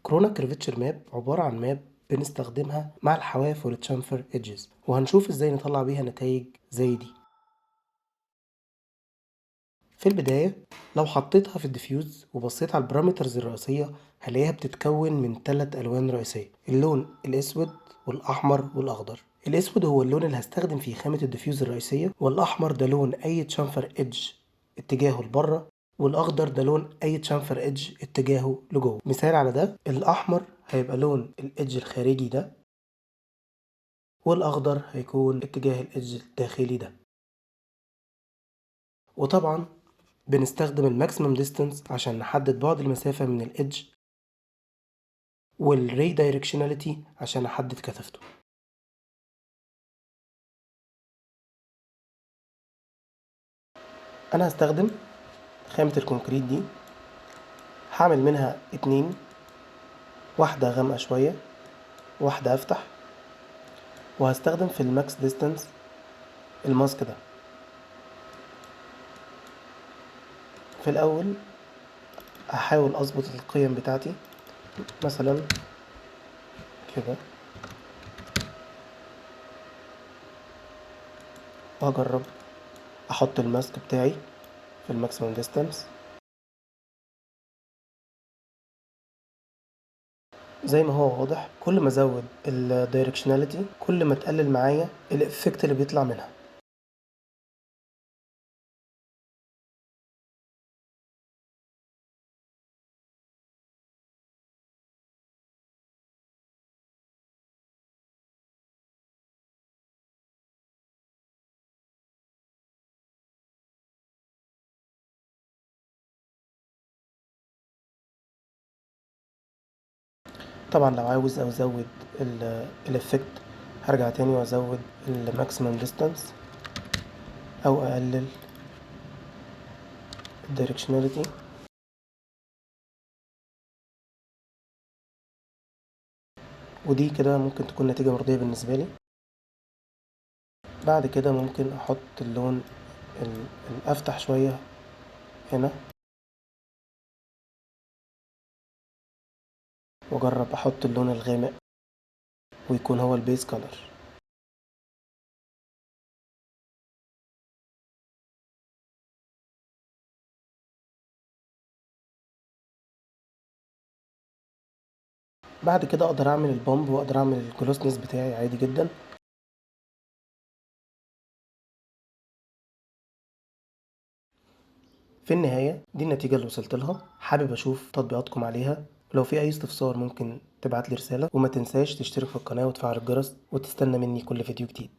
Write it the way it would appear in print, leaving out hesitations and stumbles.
كورونا كيرفتشر ماب عبارة عن ماب بنستخدمها مع الحواف والتشامفر ايدجز، وهنشوف ازاي نطلع بيها نتائج زي دي. في البداية لو حطيتها في الديفيوز وبصيت على البارامترز الرئيسية هلاقيها بتتكون من 3 ألوان رئيسية، اللون الأسود والأحمر والأخضر. الأسود هو اللون اللي هستخدم فيه خامة الديفيوز الرئيسية، والأحمر ده لون أي تشامفر ايدج اتجاهه لبره، والأخضر ده لون أي تشامفر ايدج اتجاهه لجوه. مثال على ده، الأحمر هيبقى لون الإيدج الخارجي ده، والأخضر هيكون اتجاه الإيدج الداخلي ده. وطبعا بنستخدم الماكسيمم ديستانس عشان نحدد بعد المسافة من الإيدج، والري دايركشناليتي عشان أحدد كثافته. أنا هستخدم خامة الكونكريت دي، هعمل منها 2، واحدة غامقة شوية واحدة أفتح، وهستخدم في الماكس ديستانس الماسك ده. في الأول هحاول أظبط القيم بتاعتي مثلا كده، وهجرب أحط الماسك بتاعي في الماكسيمم ديستانس. زي ما هو واضح، كل ما ازود الدايركشناليتي كل ما تقلل معايا الافكت اللي بيطلع منها. طبعا لو عاوز ازود الافكت هرجع تاني وازود الماكسيمم ديستانس او اقلل الدايركشناليتي. ودي كده ممكن تكون نتيجة مرضية بالنسبة لي. بعد كده ممكن احط اللون الافتح شوية هنا، واجرب احط اللون الغامق ويكون هو البيز كولر. بعد كده اقدر اعمل البامب واقدر اعمل الجلوسنس بتاعي عادي جدا. في النهاية دي النتيجة اللي وصلت لها. حابب اشوف تطبيقاتكم عليها، ولو في اي استفسار ممكن تبعت لي رسالة، وما تنساش تشترك في القناة وتفعل الجرس وتستنى مني كل فيديو جديد.